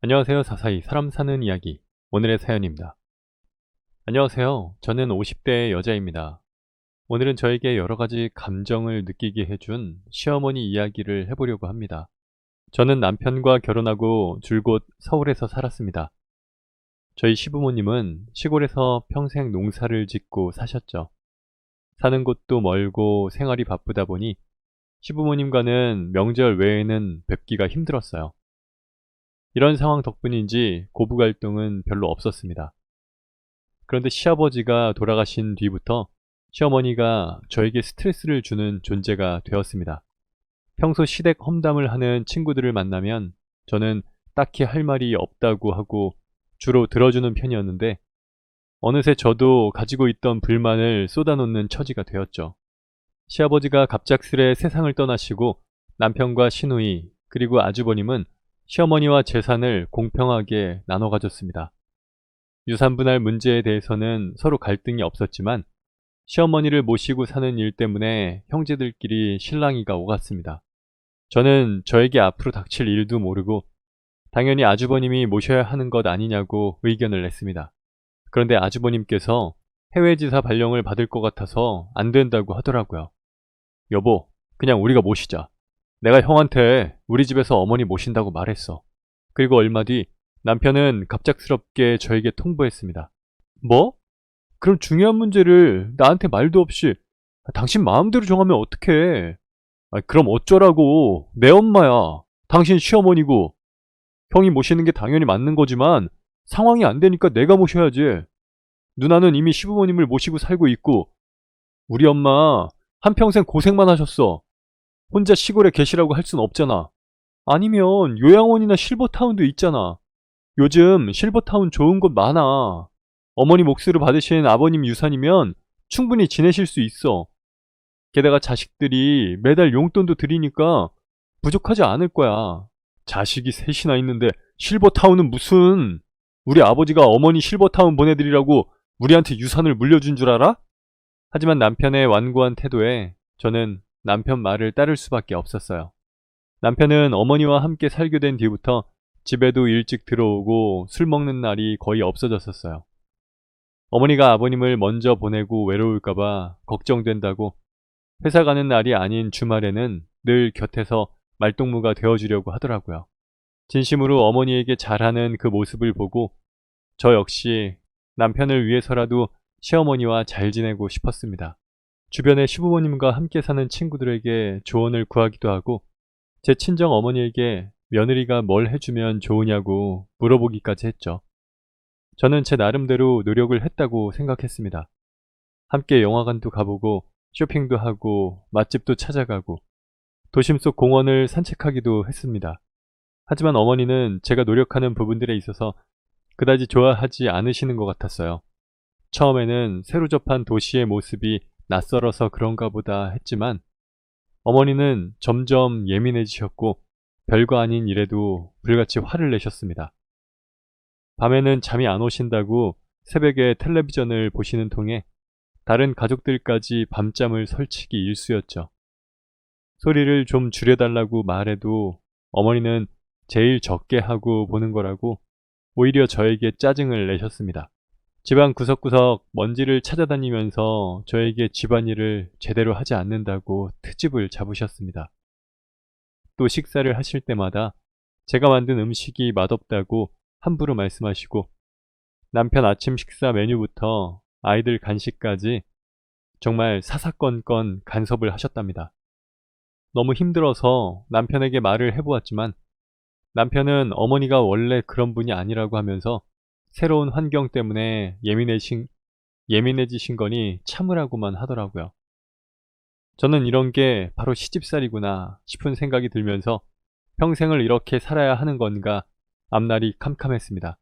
안녕하세요. 사사히 사람 사는 이야기 오늘의 사연입니다. 안녕하세요. 저는 50대의 여자입니다. 오늘은 저에게 여러 가지 감정을 느끼게 해준 시어머니 이야기를 해보려고 합니다. 저는 남편과 결혼하고 줄곧 서울에서 살았습니다. 저희 시부모님은 시골에서 평생 농사를 짓고 사셨죠. 사는 곳도 멀고 생활이 바쁘다 보니 시부모님과는 명절 외에는 뵙기가 힘들었어요. 이런 상황 덕분인지 고부 갈등은 별로 없었습니다. 그런데 시아버지가 돌아가신 뒤부터 시어머니가 저에게 스트레스를 주는 존재가 되었습니다. 평소 시댁 험담을 하는 친구들을 만나면 저는 딱히 할 말이 없다고 하고 주로 들어주는 편이었는데 어느새 저도 가지고 있던 불만을 쏟아놓는 처지가 되었죠. 시아버지가 갑작스레 세상을 떠나시고 남편과 시누이 그리고 아주버님은 시어머니와 재산을 공평하게 나눠 가졌습니다. 유산 분할 문제에 대해서는 서로 갈등이 없었지만 시어머니를 모시고 사는 일 때문에 형제들끼리 실랑이가 오갔습니다. 저는 저에게 앞으로 닥칠 일도 모르고 당연히 아주버님이 모셔야 하는 것 아니냐고 의견을 냈습니다. 그런데 아주버님께서 해외지사 발령을 받을 것 같아서 안 된다고 하더라고요. 여보, 그냥 우리가 모시자. 내가 형한테 우리 집에서 어머니 모신다고 말했어. 그리고 얼마 뒤 남편은 갑작스럽게 저에게 통보했습니다. 뭐? 그럼 중요한 문제를 나한테 말도 없이 당신 마음대로 정하면 어떡해? 그럼 어쩌라고? 내 엄마야. 당신 시어머니고. 형이 모시는 게 당연히 맞는 거지만 상황이 안 되니까 내가 모셔야지. 누나는 이미 시부모님을 모시고 살고 있고 우리 엄마 한평생 고생만 하셨어. 혼자 시골에 계시라고 할 순 없잖아. 아니면 요양원이나 실버타운도 있잖아. 요즘 실버타운 좋은 곳 많아. 어머니 몫으로 받으신 아버님 유산이면 충분히 지내실 수 있어. 게다가 자식들이 매달 용돈도 드리니까 부족하지 않을 거야. 자식이 셋이나 있는데 실버타운은 무슨... 우리 아버지가 어머니 실버타운 보내드리라고 우리한테 유산을 물려준 줄 알아? 하지만 남편의 완고한 태도에 저는 남편 말을 따를 수밖에 없었어요. 남편은 어머니와 함께 살게 된 뒤부터 집에도 일찍 들어오고 술 먹는 날이 거의 없어졌었어요. 어머니가 아버님을 먼저 보내고 외로울까봐 걱정된다고 회사 가는 날이 아닌 주말에는 늘 곁에서 말동무가 되어주려고 하더라고요. 진심으로 어머니에게 잘하는 그 모습을 보고 저 역시 남편을 위해서라도 시어머니와 잘 지내고 싶었습니다. 주변의 시부모님과 함께 사는 친구들에게 조언을 구하기도 하고 제 친정 어머니에게 며느리가 뭘 해주면 좋으냐고 물어보기까지 했죠. 저는 제 나름대로 노력을 했다고 생각했습니다. 함께 영화관도 가보고 쇼핑도 하고 맛집도 찾아가고 도심 속 공원을 산책하기도 했습니다. 하지만 어머니는 제가 노력하는 부분들에 있어서 그다지 좋아하지 않으시는 것 같았어요. 처음에는 새로 접한 도시의 모습이 낯설어서 그런가 보다 했지만 어머니는 점점 예민해지셨고 별거 아닌 일에도 불같이 화를 내셨습니다. 밤에는 잠이 안 오신다고 새벽에 텔레비전을 보시는 통에 다른 가족들까지 밤잠을 설치기 일쑤였죠. 소리를 좀 줄여달라고 말해도 어머니는 제일 적게 하고 보는 거라고 오히려 저에게 짜증을 내셨습니다. 집안 구석구석 먼지를 찾아다니면서 저에게 집안일을 제대로 하지 않는다고 트집을 잡으셨습니다. 또 식사를 하실 때마다 제가 만든 음식이 맛없다고 함부로 말씀하시고 남편 아침 식사 메뉴부터 아이들 간식까지 정말 사사건건 간섭을 하셨답니다. 너무 힘들어서 남편에게 말을 해보았지만 남편은 어머니가 원래 그런 분이 아니라고 하면서 새로운 환경 때문에 예민해지신 거니 참으라고만 하더라고요. 저는 이런 게 바로 시집살이구나 싶은 생각이 들면서 평생을 이렇게 살아야 하는 건가 앞날이 캄캄했습니다.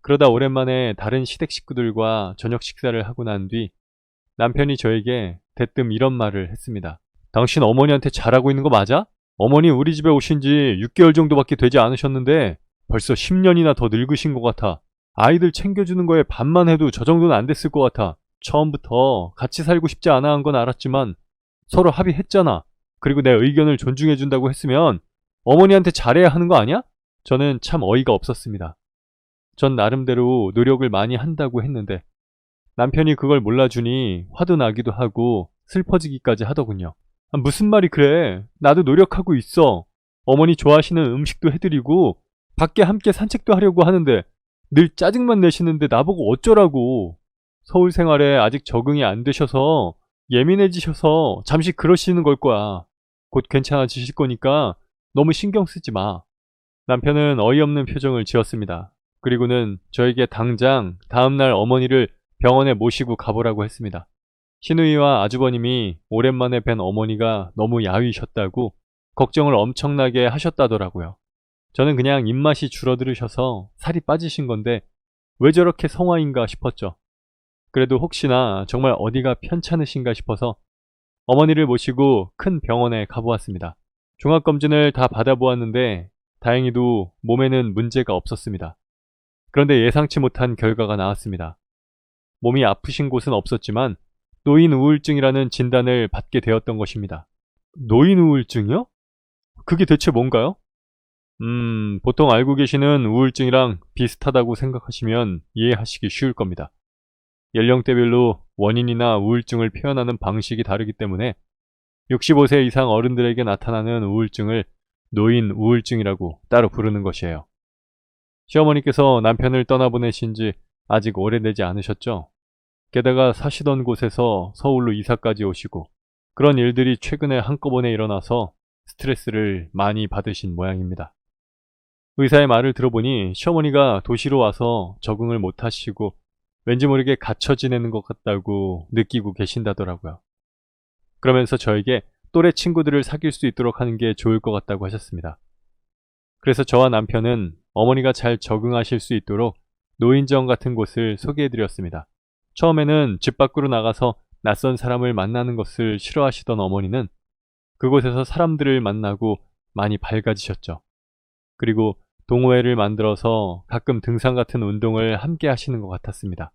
그러다 오랜만에 다른 시댁 식구들과 저녁 식사를 하고 난 뒤 남편이 저에게 대뜸 이런 말을 했습니다. 당신 어머니한테 잘하고 있는 거 맞아? 어머니 우리 집에 오신 지 6개월 정도밖에 되지 않으셨는데 벌써 10년이나 더 늙으신 것 같아. 아이들 챙겨주는 거에 반만 해도 저 정도는 안 됐을 것 같아. 처음부터 같이 살고 싶지 않아 한 건 알았지만 서로 합의했잖아. 그리고 내 의견을 존중해준다고 했으면 어머니한테 잘해야 하는 거 아니야? 저는 참 어이가 없었습니다. 전 나름대로 노력을 많이 한다고 했는데 남편이 그걸 몰라주니 화도 나기도 하고 슬퍼지기까지 하더군요. 아, 무슨 말이 그래? 나도 노력하고 있어. 어머니 좋아하시는 음식도 해드리고 밖에 함께 산책도 하려고 하는데 늘 짜증만 내시는데 나보고 어쩌라고. 서울 생활에 아직 적응이 안 되셔서 예민해지셔서 잠시 그러시는 걸 거야. 곧 괜찮아지실 거니까 너무 신경 쓰지 마. 남편은 어이없는 표정을 지었습니다. 그리고는 저에게 당장 다음날 어머니를 병원에 모시고 가보라고 했습니다. 시누이와 아주버님이 오랜만에 뵌 어머니가 너무 야위셨다고 걱정을 엄청나게 하셨다더라고요. 저는 그냥 입맛이 줄어들으셔서 살이 빠지신 건데 왜 저렇게 성화인가 싶었죠. 그래도 혹시나 정말 어디가 편찮으신가 싶어서 어머니를 모시고 큰 병원에 가보았습니다. 종합검진을 다 받아보았는데 다행히도 몸에는 문제가 없었습니다. 그런데 예상치 못한 결과가 나왔습니다. 몸이 아프신 곳은 없었지만 노인 우울증이라는 진단을 받게 되었던 것입니다. 노인 우울증이요? 그게 대체 뭔가요? 보통 알고 계시는 우울증이랑 비슷하다고 생각하시면 이해하시기 쉬울 겁니다. 연령대별로 원인이나 우울증을 표현하는 방식이 다르기 때문에 65세 이상 어른들에게 나타나는 우울증을 노인 우울증이라고 따로 부르는 것이에요. 시어머니께서 남편을 떠나보내신 지 아직 오래되지 않으셨죠? 게다가 사시던 곳에서 서울로 이사까지 오시고 그런 일들이 최근에 한꺼번에 일어나서 스트레스를 많이 받으신 모양입니다. 의사의 말을 들어보니 시어머니가 도시로 와서 적응을 못 하시고 왠지 모르게 갇혀 지내는 것 같다고 느끼고 계신다더라고요. 그러면서 저에게 또래 친구들을 사귈 수 있도록 하는 게 좋을 것 같다고 하셨습니다. 그래서 저와 남편은 어머니가 잘 적응하실 수 있도록 노인정 같은 곳을 소개해드렸습니다. 처음에는 집 밖으로 나가서 낯선 사람을 만나는 것을 싫어하시던 어머니는 그곳에서 사람들을 만나고 많이 밝아지셨죠. 그리고 동호회를 만들어서 가끔 등산 같은 운동을 함께 하시는 것 같았습니다.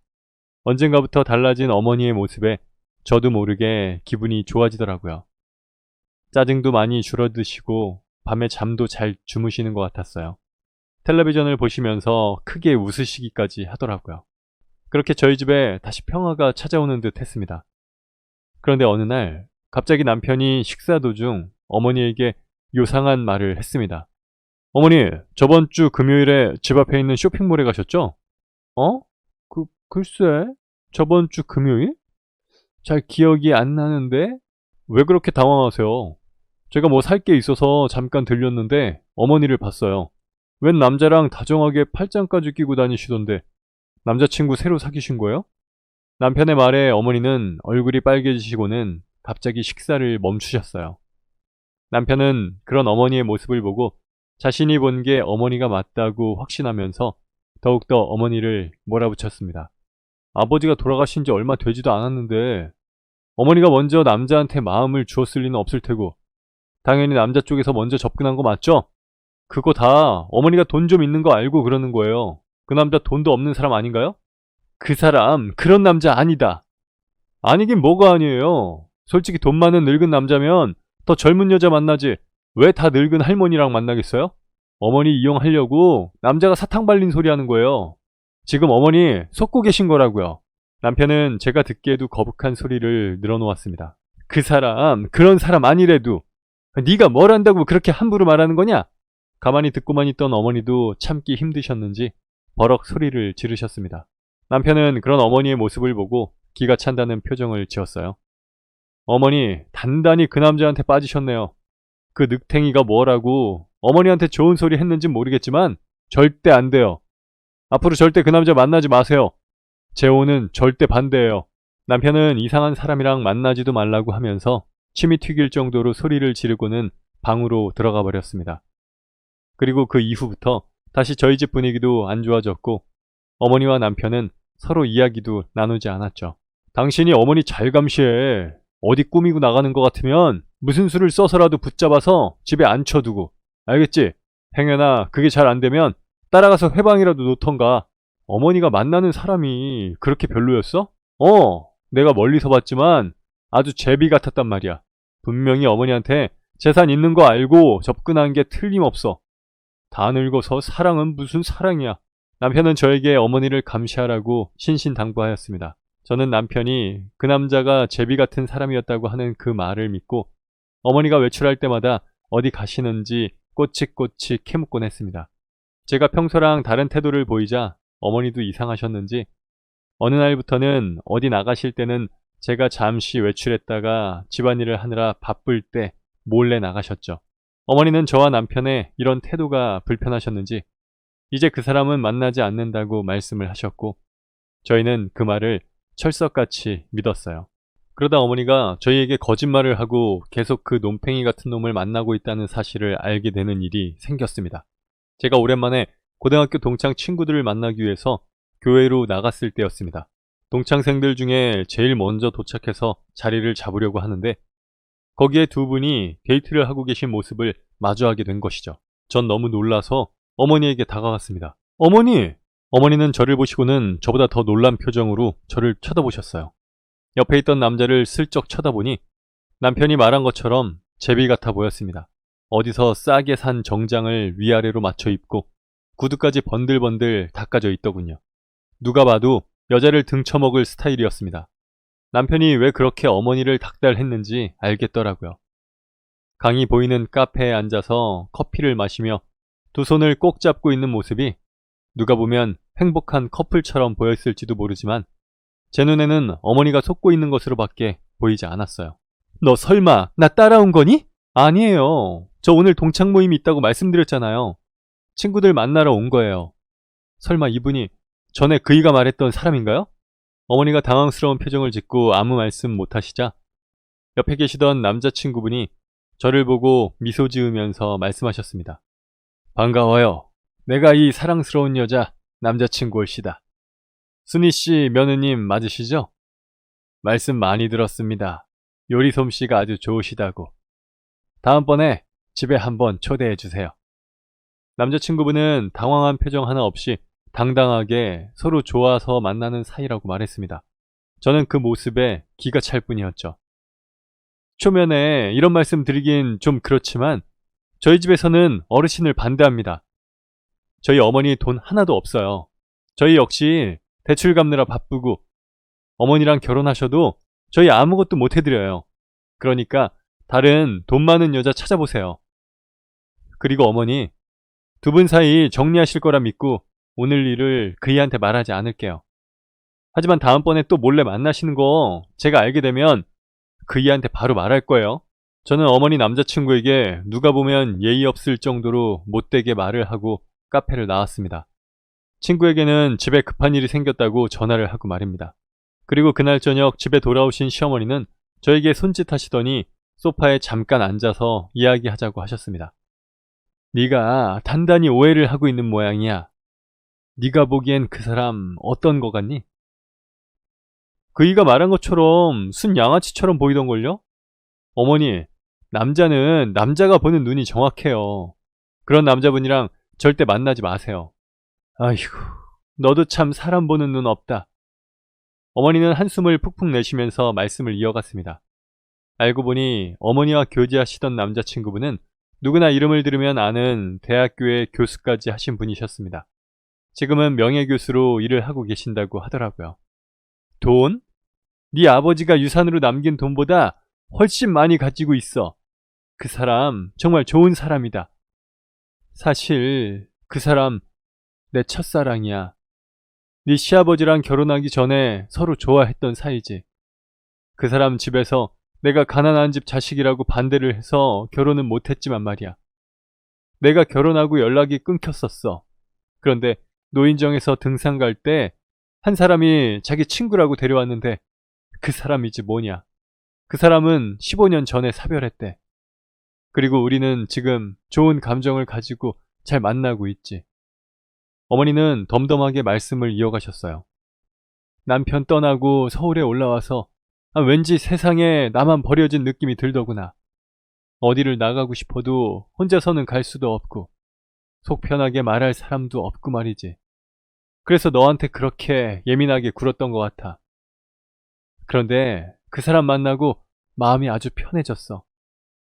언젠가부터 달라진 어머니의 모습에 저도 모르게 기분이 좋아지더라고요. 짜증도 많이 줄어드시고 밤에 잠도 잘 주무시는 것 같았어요. 텔레비전을 보시면서 크게 웃으시기까지 하더라고요. 그렇게 저희 집에 다시 평화가 찾아오는 듯 했습니다. 그런데 어느 날 갑자기 남편이 식사 도중 어머니에게 요상한 말을 했습니다. 어머니, 저번 주 금요일에 집 앞에 있는 쇼핑몰에 가셨죠? 어? 글쎄, 저번 주 금요일? 잘 기억이 안 나는데? 왜 그렇게 당황하세요? 제가 뭐 살 게 있어서 잠깐 들렸는데 어머니를 봤어요. 웬 남자랑 다정하게 팔짱까지 끼고 다니시던데 남자친구 새로 사귀신 거예요? 남편의 말에 어머니는 얼굴이 빨개지시고는 갑자기 식사를 멈추셨어요. 남편은 그런 어머니의 모습을 보고 자신이 본 게 어머니가 맞다고 확신하면서 더욱더 어머니를 몰아붙였습니다. 아버지가 돌아가신 지 얼마 되지도 않았는데 어머니가 먼저 남자한테 마음을 주었을 리는 없을 테고 당연히 남자 쪽에서 먼저 접근한 거 맞죠? 그거 다 어머니가 돈 좀 있는 거 알고 그러는 거예요. 그 남자 돈도 없는 사람 아닌가요? 그 사람 그런 남자 아니다. 아니긴 뭐가 아니에요. 솔직히 돈 많은 늙은 남자면 더 젊은 여자 만나지 왜 다 늙은 할머니랑 만나겠어요? 어머니 이용하려고 남자가 사탕 발린 소리 하는 거예요. 지금 어머니 속고 계신 거라고요. 남편은 제가 듣기에도 거북한 소리를 늘어놓았습니다. 그 사람 그런 사람 아니래도 네가 뭘 안다고 그렇게 함부로 말하는 거냐? 가만히 듣고만 있던 어머니도 참기 힘드셨는지 버럭 소리를 지르셨습니다. 남편은 그런 어머니의 모습을 보고 기가 찬다는 표정을 지었어요. 어머니 단단히 그 남자한테 빠지셨네요. 그 늑탱이가 뭐라고 어머니한테 좋은 소리 했는진 모르겠지만 절대 안 돼요. 앞으로 절대 그 남자 만나지 마세요. 재혼은 절대 반대예요. 남편은 이상한 사람이랑 만나지도 말라고 하면서 침이 튀길 정도로 소리를 지르고는 방으로 들어가 버렸습니다. 그리고 그 이후부터 다시 저희 집 분위기도 안 좋아졌고 어머니와 남편은 서로 이야기도 나누지 않았죠. 당신이 어머니 잘 감시해. 어디 꾸미고 나가는 것 같으면 무슨 수를 써서라도 붙잡아서 집에 앉혀두고. 알겠지? 행여나 그게 잘 안 되면 따라가서 회방이라도 놓던가. 어머니가 만나는 사람이 그렇게 별로였어? 내가 멀리서 봤지만 아주 제비 같았단 말이야. 분명히 어머니한테 재산 있는 거 알고 접근한 게 틀림없어. 다 늙어서 사랑은 무슨 사랑이야. 남편은 저에게 어머니를 감시하라고 신신당부하였습니다. 저는 남편이 그 남자가 제비 같은 사람이었다고 하는 그 말을 믿고 어머니가 외출할 때마다 어디 가시는지 꼬치꼬치 캐묻곤 했습니다. 제가 평소랑 다른 태도를 보이자 어머니도 이상하셨는지 어느 날부터는 어디 나가실 때는 제가 잠시 외출했다가 집안일을 하느라 바쁠 때 몰래 나가셨죠. 어머니는 저와 남편의 이런 태도가 불편하셨는지 이제 그 사람은 만나지 않는다고 말씀을 하셨고 저희는 그 말을 철석같이 믿었어요. 그러다 어머니가 저희에게 거짓말을 하고 계속 그 논팽이 같은 놈을 만나고 있다는 사실을 알게 되는 일이 생겼습니다. 제가 오랜만에 고등학교 동창 친구들을 만나기 위해서 교회로 나갔을 때였습니다. 동창생들 중에 제일 먼저 도착해서 자리를 잡으려고 하는데 거기에 두 분이 데이트를 하고 계신 모습을 마주하게 된 것이죠. 전 너무 놀라서 어머니에게 다가갔습니다. 어머니! 어머니는 저를 보시고는 저보다 더 놀란 표정으로 저를 쳐다보셨어요. 옆에 있던 남자를 슬쩍 쳐다보니 남편이 말한 것처럼 제비 같아 보였습니다. 어디서 싸게 산 정장을 위아래로 맞춰 입고 구두까지 번들번들 닦아져 있더군요. 누가 봐도 여자를 등쳐먹을 스타일이었습니다. 남편이 왜 그렇게 어머니를 닥달했는지 알겠더라고요. 강이 보이는 카페에 앉아서 커피를 마시며 두 손을 꼭 잡고 있는 모습이 누가 보면 행복한 커플처럼 보였을지도 모르지만 제 눈에는 어머니가 속고 있는 것으로밖에 보이지 않았어요. 너 설마 나 따라온 거니? 아니에요. 저 오늘 동창 모임이 있다고 말씀드렸잖아요. 친구들 만나러 온 거예요. 설마 이분이 전에 그이가 말했던 사람인가요? 어머니가 당황스러운 표정을 짓고 아무 말씀 못하시자 옆에 계시던 남자친구분이 저를 보고 미소 지으면서 말씀하셨습니다. 반가워요. 내가 이 사랑스러운 여자 남자친구 올시다. 순희씨 며느님 맞으시죠? 말씀 많이 들었습니다. 요리 솜씨가 아주 좋으시다고. 다음번에 집에 한번 초대해 주세요. 남자친구분은 당황한 표정 하나 없이 당당하게 서로 좋아서 만나는 사이라고 말했습니다. 저는 그 모습에 기가 찰 뿐이었죠. 초면에 이런 말씀 드리긴 좀 그렇지만 저희 집에서는 어르신을 반대합니다. 저희 어머니 돈 하나도 없어요. 저희 역시 대출 갚느라 바쁘고 어머니랑 결혼하셔도 저희 아무것도 못 해드려요. 그러니까 다른 돈 많은 여자 찾아보세요. 그리고 어머니, 두 분 사이 정리하실 거라 믿고 오늘 일을 그이한테 말하지 않을게요. 하지만 다음번에 또 몰래 만나시는 거 제가 알게 되면 그이한테 바로 말할 거예요. 저는 어머니 남자친구에게 누가 보면 예의 없을 정도로 못되게 말을 하고 카페를 나왔습니다. 친구에게는 집에 급한 일이 생겼다고 전화를 하고 말입니다. 그리고 그날 저녁 집에 돌아오신 시어머니는 저에게 손짓하시더니 소파에 잠깐 앉아서 이야기하자고 하셨습니다. 네가 단단히 오해를 하고 있는 모양이야. 네가 보기엔 그 사람 어떤 거 같니? 그이가 말한 것처럼 순 양아치처럼 보이던걸요? 어머니, 남자는 남자가 보는 눈이 정확해요. 그런 남자분이랑 절대 만나지 마세요. 아이고, 너도 참 사람 보는 눈 없다. 어머니는 한숨을 푹푹 내쉬면서 말씀을 이어갔습니다. 알고 보니 어머니와 교제하시던 남자친구분은 누구나 이름을 들으면 아는 대학교의 교수까지 하신 분이셨습니다. 지금은 명예교수로 일을 하고 계신다고 하더라고요. 돈? 네 아버지가 유산으로 남긴 돈보다 훨씬 많이 가지고 있어. 그 사람 정말 좋은 사람이다. 사실 그 사람 내 첫사랑이야. 네 시아버지랑 결혼하기 전에 서로 좋아했던 사이지. 그 사람 집에서 내가 가난한 집 자식이라고 반대를 해서 결혼은 못했지만 말이야. 내가 결혼하고 연락이 끊겼었어. 그런데 노인정에서 등산 갈 때 한 사람이 자기 친구라고 데려왔는데 그 사람이지 뭐냐. 그 사람은 15년 전에 사별했대. 그리고 우리는 지금 좋은 감정을 가지고 잘 만나고 있지. 어머니는 덤덤하게 말씀을 이어가셨어요. 남편 떠나고 서울에 올라와서 왠지 세상에 나만 버려진 느낌이 들더구나. 어디를 나가고 싶어도 혼자서는 갈 수도 없고 속 편하게 말할 사람도 없고 말이지. 그래서 너한테 그렇게 예민하게 굴었던 것 같아. 그런데 그 사람 만나고 마음이 아주 편해졌어.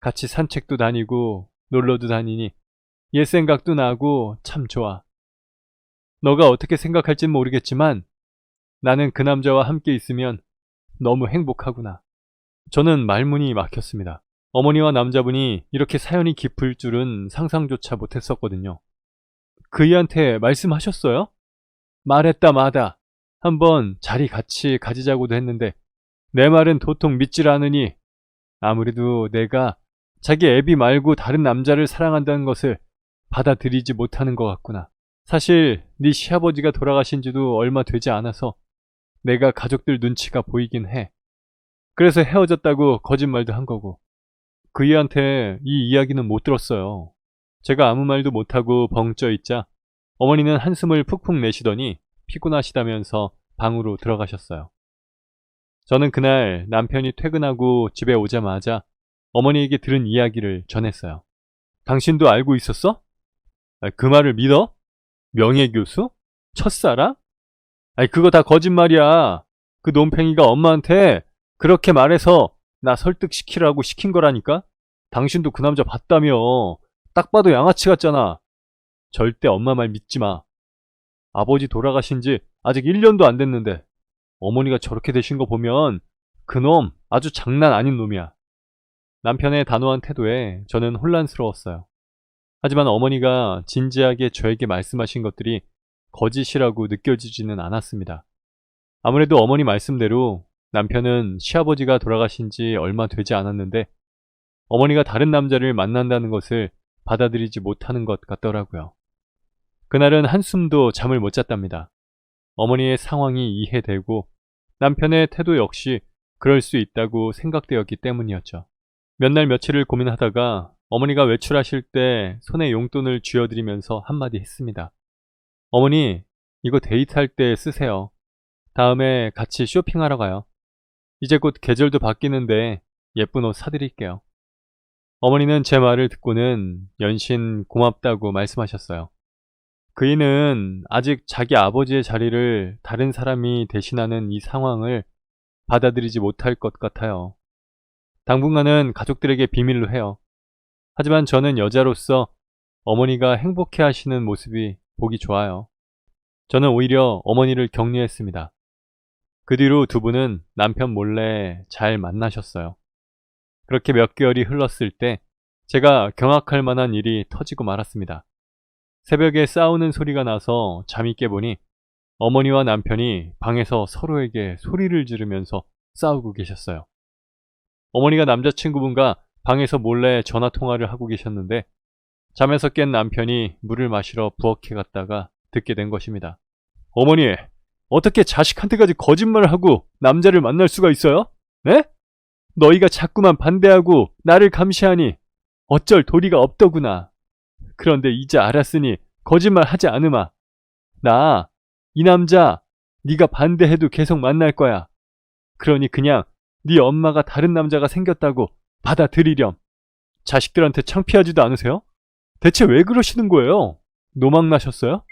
같이 산책도 다니고 놀러도 다니니 옛 생각도 나고 참 좋아. 너가 어떻게 생각할진 모르겠지만 나는 그 남자와 함께 있으면 너무 행복하구나. 저는 말문이 막혔습니다. 어머니와 남자분이 이렇게 사연이 깊을 줄은 상상조차 못했었거든요. 그이한테 말씀하셨어요? 말했다 마다 한번 자리 같이 가지자고도 했는데 내 말은 도통 믿질 않으니 아무래도 내가 자기 애비 말고 다른 남자를 사랑한다는 것을 받아들이지 못하는 것 같구나. 사실 네 시아버지가 돌아가신 지도 얼마 되지 않아서 내가 가족들 눈치가 보이긴 해. 그래서 헤어졌다고 거짓말도 한 거고. 그이한테 이 이야기는 못 들었어요. 제가 아무 말도 못하고 벙쪄 있자 어머니는 한숨을 푹푹 내쉬더니 피곤하시다면서 방으로 들어가셨어요. 저는 그날 남편이 퇴근하고 집에 오자마자 어머니에게 들은 이야기를 전했어요. 당신도 알고 있었어? 그 말을 믿어? 명예교수? 첫사랑? 그거 다 거짓말이야. 그 논팽이가 엄마한테 그렇게 말해서 나 설득시키라고 시킨 거라니까? 당신도 그 남자 봤다며. 딱 봐도 양아치 같잖아. 절대 엄마 말 믿지 마. 아버지 돌아가신 지 아직 1년도 안 됐는데 어머니가 저렇게 되신 거 보면 그놈 아주 장난 아닌 놈이야. 남편의 단호한 태도에 저는 혼란스러웠어요. 하지만 어머니가 진지하게 저에게 말씀하신 것들이 거짓이라고 느껴지지는 않았습니다. 아무래도 어머니 말씀대로 남편은 시아버지가 돌아가신 지 얼마 되지 않았는데 어머니가 다른 남자를 만난다는 것을 받아들이지 못하는 것 같더라고요. 그날은 한숨도 잠을 못 잤답니다. 어머니의 상황이 이해되고 남편의 태도 역시 그럴 수 있다고 생각되었기 때문이었죠. 몇 날 며칠을 고민하다가 어머니가 외출하실 때 손에 용돈을 쥐어드리면서 한마디 했습니다. 어머니, 이거 데이트할 때 쓰세요. 다음에 같이 쇼핑하러 가요. 이제 곧 계절도 바뀌는데 예쁜 옷 사드릴게요. 어머니는 제 말을 듣고는 연신 고맙다고 말씀하셨어요. 그이는 아직 자기 아버지의 자리를 다른 사람이 대신하는 이 상황을 받아들이지 못할 것 같아요. 당분간은 가족들에게 비밀로 해요. 하지만 저는 여자로서 어머니가 행복해 하시는 모습이 보기 좋아요. 저는 오히려 어머니를 격려했습니다. 그 뒤로 두 분은 남편 몰래 잘 만나셨어요. 그렇게 몇 개월이 흘렀을 때 제가 경악할 만한 일이 터지고 말았습니다. 새벽에 싸우는 소리가 나서 잠이 깨보니 어머니와 남편이 방에서 서로에게 소리를 지르면서 싸우고 계셨어요. 어머니가 남자친구분과 방에서 몰래 전화통화를 하고 계셨는데 잠에서 깬 남편이 물을 마시러 부엌에 갔다가 듣게 된 것입니다. 어머니, 어떻게 자식한테까지 거짓말을 하고 남자를 만날 수가 있어요? 네? 너희가 자꾸만 반대하고 나를 감시하니 어쩔 도리가 없더구나. 그런데 이제 알았으니 거짓말 하지 않으마. 나 이 남자 네가 반대해도 계속 만날 거야. 그러니 그냥 네 엄마가 다른 남자가 생겼다고 받아들이렴. 자식들한테 창피하지도 않으세요? 대체 왜 그러시는 거예요? 노망나셨어요?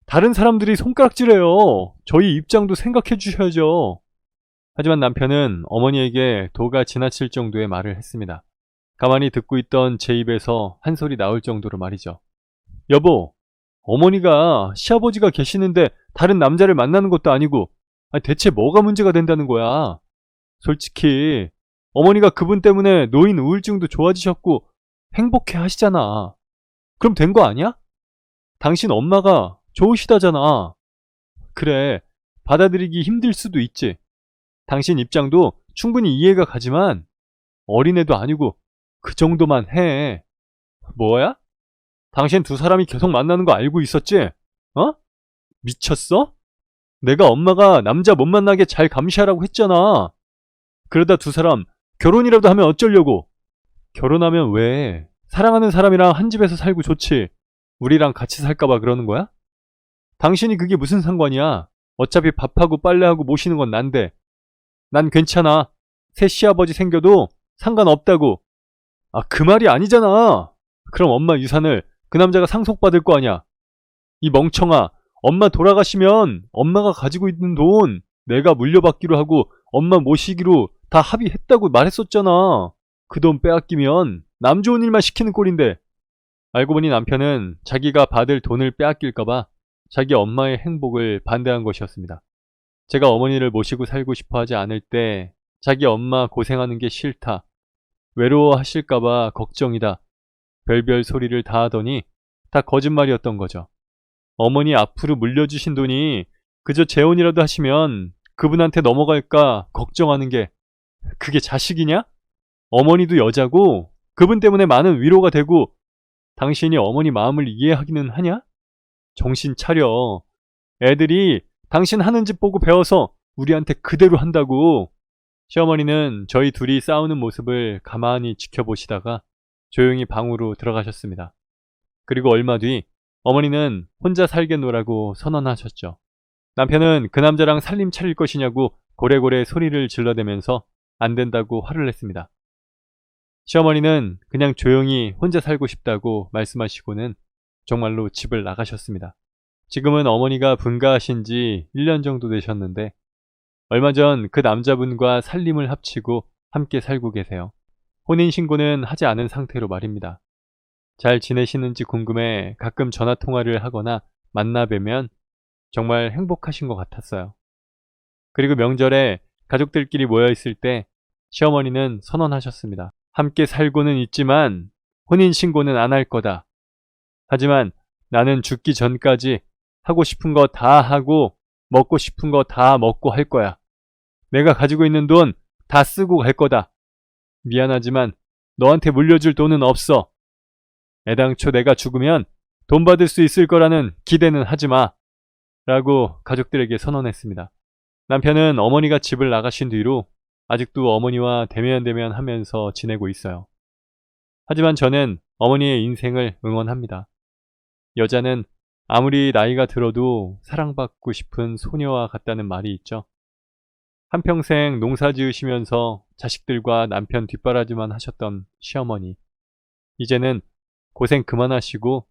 다른 사람들이 손가락질해요. 저희 입장도 생각해 주셔야죠. 하지만 남편은 어머니에게 도가 지나칠 정도의 말을 했습니다. 가만히 듣고 있던 제 입에서 한 소리 나올 정도로 말이죠. 여보, 어머니가 시아버지가 계시는데 다른 남자를 만나는 것도 아니고 대체 뭐가 문제가 된다는 거야? 솔직히 어머니가 그분 때문에 노인 우울증도 좋아지셨고 행복해 하시잖아. 그럼 된 거 아니야? 당신 엄마가 좋으시다잖아. 그래, 받아들이기 힘들 수도 있지. 당신 입장도 충분히 이해가 가지만 어린애도 아니고 그 정도만 해. 뭐야? 당신 두 사람이 계속 만나는 거 알고 있었지? 어? 미쳤어? 내가 엄마가 남자 못 만나게 잘 감시하라고 했잖아. 그러다 두 사람 결혼이라도 하면 어쩌려고? 결혼하면 왜? 사랑하는 사람이랑 한 집에서 살고 좋지. 우리랑 같이 살까봐 그러는 거야? 당신이 그게 무슨 상관이야? 어차피 밥하고 빨래하고 모시는 건 난데. 난 괜찮아. 새 시아버지 생겨도 상관없다고. 그 말이 아니잖아. 그럼 엄마 유산을 그 남자가 상속받을 거 아니야. 이 멍청아, 엄마 돌아가시면 엄마가 가지고 있는 돈 내가 물려받기로 하고 엄마 모시기로 다 합의했다고 말했었잖아. 그 돈 빼앗기면 남 좋은 일만 시키는 꼴인데. 알고 보니 남편은 자기가 받을 돈을 빼앗길까봐 자기 엄마의 행복을 반대한 것이었습니다. 제가 어머니를 모시고 살고 싶어 하지 않을 때 자기 엄마 고생하는 게 싫다, 외로워하실까봐 걱정이다, 별별 소리를 다 하더니 다 거짓말이었던 거죠. 어머니 앞으로 물려주신 돈이 그저 재혼이라도 하시면 그분한테 넘어갈까 걱정하는 게 그게 자식이냐? 어머니도 여자고 그분 때문에 많은 위로가 되고 당신이 어머니 마음을 이해하기는 하냐? 정신 차려. 애들이 당신 하는 집 보고 배워서 우리한테 그대로 한다고. 시어머니는 저희 둘이 싸우는 모습을 가만히 지켜보시다가 조용히 방으로 들어가셨습니다. 그리고 얼마 뒤 어머니는 혼자 살겠노라고 선언하셨죠. 남편은 그 남자랑 살림 차릴 것이냐고 고래고래 소리를 질러대면서 안 된다고 화를 냈습니다. 시어머니는 그냥 조용히 혼자 살고 싶다고 말씀하시고는 정말로 집을 나가셨습니다. 지금은 어머니가 분가하신 지 1년 정도 되셨는데 얼마 전 그 남자분과 살림을 합치고 함께 살고 계세요. 혼인신고는 하지 않은 상태로 말입니다. 잘 지내시는지 궁금해 가끔 전화통화를 하거나 만나 뵈면 정말 행복하신 것 같았어요. 그리고 명절에 가족들끼리 모여있을 때 시어머니는 선언하셨습니다. 함께 살고는 있지만 혼인신고는 안 할 거다. 하지만 나는 죽기 전까지 하고 싶은 거 다 하고 먹고 싶은 거 다 먹고 할 거야. 내가 가지고 있는 돈 다 쓰고 갈 거다. 미안하지만 너한테 물려줄 돈은 없어. 애당초 내가 죽으면 돈 받을 수 있을 거라는 기대는 하지 마. 라고 가족들에게 선언했습니다. 남편은 어머니가 집을 나가신 뒤로 아직도 어머니와 대면대면 하면서 지내고 있어요. 하지만 저는 어머니의 인생을 응원합니다. 여자는 아무리 나이가 들어도 사랑받고 싶은 소녀와 같다는 말이 있죠. 한평생 농사 지으시면서 자식들과 남편 뒷바라지만 하셨던 시어머니. 이제는 고생 그만하시고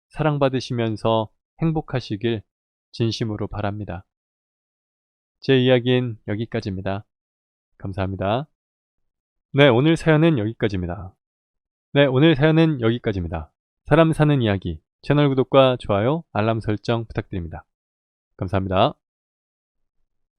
사랑받으시면서 행복하시길 진심으로 바랍니다. 제 이야기는 여기까지입니다. 감사합니다. 네, 오늘 사연은 여기까지입니다. 사람 사는 이야기 채널 구독과 좋아요, 알람 설정 부탁드립니다. 감사합니다.